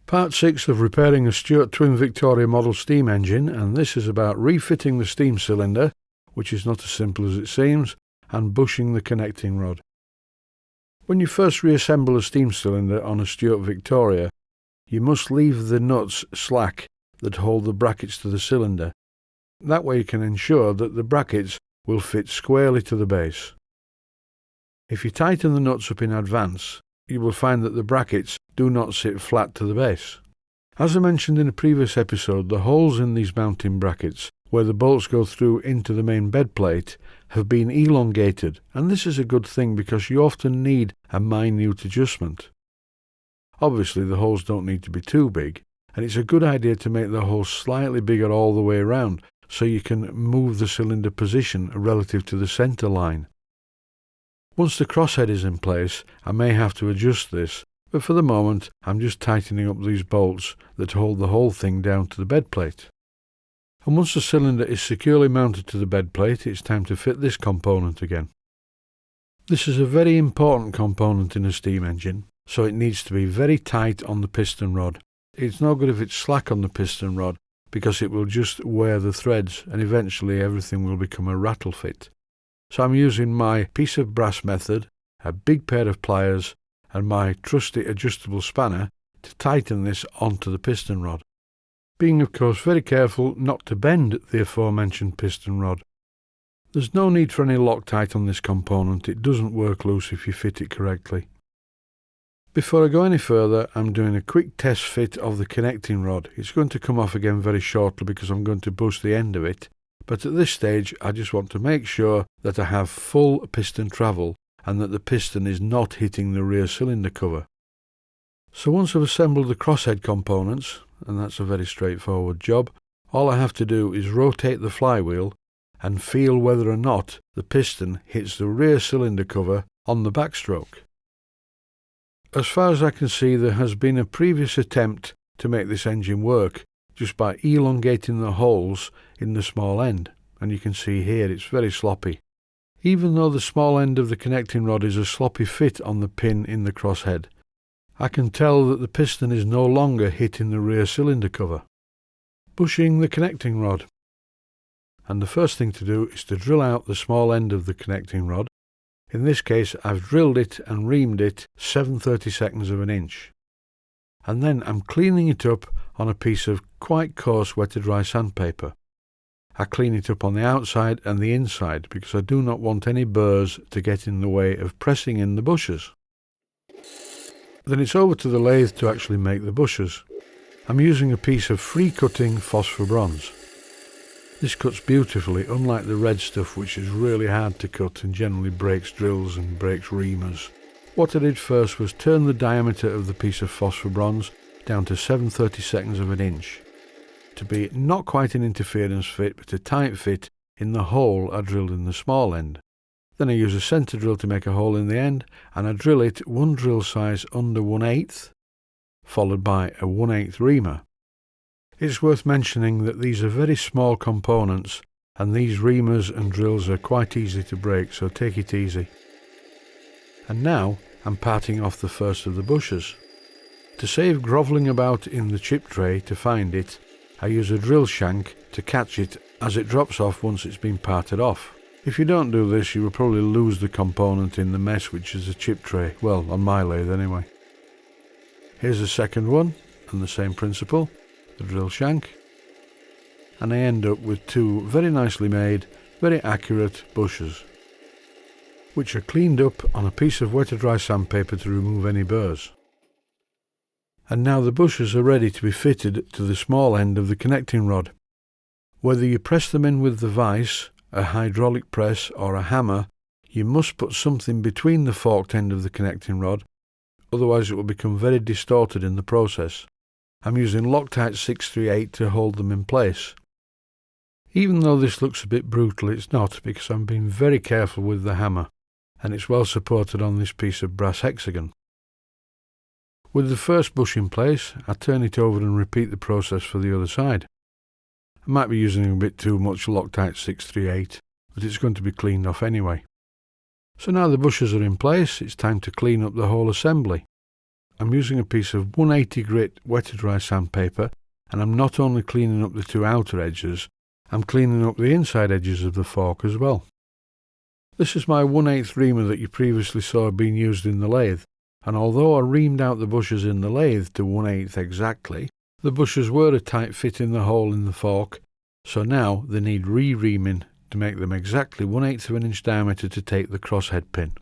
Part 6 of repairing a Stuart Twin Victoria model steam engine, and this is about refitting the steam cylinder, which is not as simple as it seems, and bushing the connecting rod. When you first reassemble a steam cylinder on a Stuart Victoria, you must leave the nuts slack that hold the brackets to the cylinder. That way you can ensure that the brackets will fit squarely to the base. If you tighten the nuts up in advance, you will find that the brackets do not sit flat to the base. As I mentioned in a previous episode, the holes in these mounting brackets, where the bolts go through into the main bed plate, have been elongated, and this is a good thing because you often need a minute adjustment. Obviously the holes don't need to be too big, and it's a good idea to make the holes slightly bigger all the way around so you can move the cylinder position relative to the centre line. Once the crosshead is in place, I may have to adjust this, but for the moment I'm just tightening up these bolts that hold the whole thing down to the bed plate. And once the cylinder is securely mounted to the bed plate, it's time to fit this component again. This is a very important component in a steam engine, so it needs to be very tight on the piston rod. It's no good if it's slack on the piston rod, because it will just wear the threads and eventually everything will become a rattle fit. So I'm using my piece of brass method, a big pair of pliers and my trusty adjustable spanner to tighten this onto the piston rod. Being of course very careful not to bend the aforementioned piston rod. There's no need for any Loctite on this component, it doesn't work loose if you fit it correctly. Before I go any further, I'm doing a quick test fit of the connecting rod. It's going to come off again very shortly because I'm going to bush the end of it. But at this stage I just want to make sure that I have full piston travel and that the piston is not hitting the rear cylinder cover. So once I've assembled the crosshead components, and that's a very straightforward job, all I have to do is rotate the flywheel and feel whether or not the piston hits the rear cylinder cover on the backstroke. As far as I can see, there has been a previous attempt to make this engine work just by elongating the holes in the small end, and you can see here it's very sloppy. Even though the small end of the connecting rod is a sloppy fit on the pin in the crosshead, I can tell that the piston is no longer hitting the rear cylinder cover. Bushing the connecting rod. And the first thing to do is to drill out the small end of the connecting rod. In this case I've drilled it and reamed it 7/32 of an inch. And then I'm cleaning it up on a piece of quite coarse wet-to-dry sandpaper. I clean it up on the outside and the inside because I do not want any burrs to get in the way of pressing in the bushers. Then it's over to the lathe to actually make the bushers. I'm using a piece of free-cutting phosphor bronze. This cuts beautifully, unlike the red stuff which is really hard to cut and generally breaks drills and breaks reamers. What I did first was turn the diameter of the piece of phosphor bronze down to 7/32 of an inch, to be not quite an interference fit but a tight fit in the hole I drilled in the small end. Then I use a centre drill to make a hole in the end, and I drill it one drill size under 1/8, followed by a 1/8 reamer. It's worth mentioning that these are very small components and these reamers and drills are quite easy to break, so take it easy. And now I'm parting off the first of the bushers. To save grovelling about in the chip tray to find it, I use a drill shank to catch it as it drops off once it's been parted off. If you don't do this, you will probably lose the component in the mess which is a chip tray, well, on my lathe anyway. Here's the second one, and the same principle, the drill shank, and I end up with two very nicely made, very accurate bushers, which are cleaned up on a piece of wet-to-dry sandpaper to remove any burrs. And now the bushers are ready to be fitted to the small end of the connecting rod. Whether you press them in with the vise, a hydraulic press or a hammer, you must put something between the forked end of the connecting rod, otherwise it will become very distorted in the process. I'm using Loctite 638 to hold them in place. Even though this looks a bit brutal, it's not, because I'm being very careful with the hammer, and it's well supported on this piece of brass hexagon. With the first bush in place, I turn it over and repeat the process for the other side. I might be using a bit too much Loctite 638, but it's going to be cleaned off anyway. So now the bushers are in place, it's time to clean up the whole assembly. I'm using a piece of 180 grit wet to dry sandpaper, and I'm not only cleaning up the two outer edges, I'm cleaning up the inside edges of the fork as well. This is my 1/8 reamer that you previously saw being used in the lathe, and although I reamed out the bushes in the lathe to 1/8 exactly, the bushes were a tight fit in the hole in the fork, so now they need re-reaming to make them exactly 1/8 of an inch diameter to take the crosshead pin.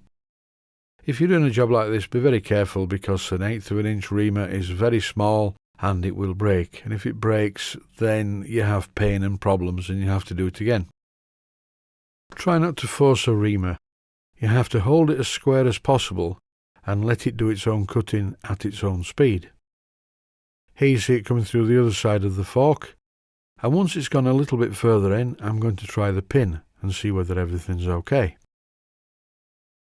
If you're doing a job like this, be very careful because an 1/8 of an inch reamer is very small and it will break, and if it breaks then you have pain and problems and you have to do it again. Try not to force a reamer. You have to hold it as square as possible and let it do its own cutting at its own speed. Here you see it coming through the other side of the fork, and once it's gone a little bit further in, I'm going to try the pin and see whether everything's okay.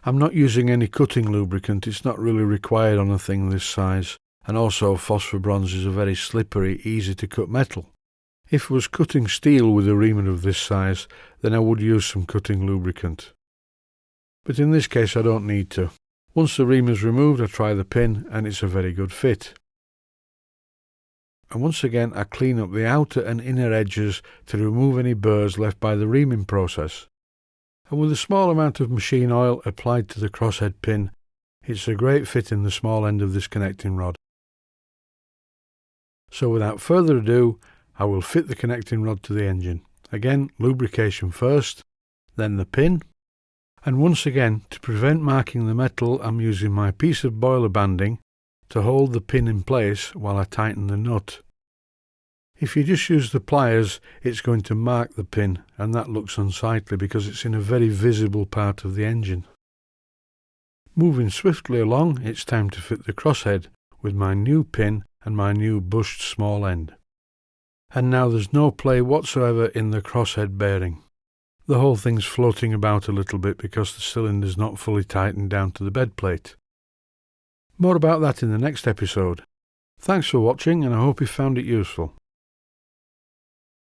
I'm not using any cutting lubricant, it's not really required on a thing this size, and also phosphor bronze is a very slippery, easy to cut metal. If it was cutting steel with a reamer of this size, then I would use some cutting lubricant. But in this case I don't need to. Once the reamer's removed, I try the pin and it's a very good fit. And once again I clean up the outer and inner edges to remove any burrs left by the reaming process. And with a small amount of machine oil applied to the crosshead pin, it's a great fit in the small end of this connecting rod. So without further ado, I will fit the connecting rod to the engine. Again, lubrication first, then the pin, and once again, to prevent marking the metal, I'm using my piece of boiler banding to hold the pin in place while I tighten the nut. If you just use the pliers, it's going to mark the pin, and that looks unsightly because it's in a very visible part of the engine. Moving swiftly along, it's time to fit the crosshead with my new pin and my new bushed small end. And now there's no play whatsoever in the crosshead bearing. The whole thing's floating about a little bit because the cylinder's not fully tightened down to the bed plate. More about that in the next episode. Thanks for watching and I hope you found it useful.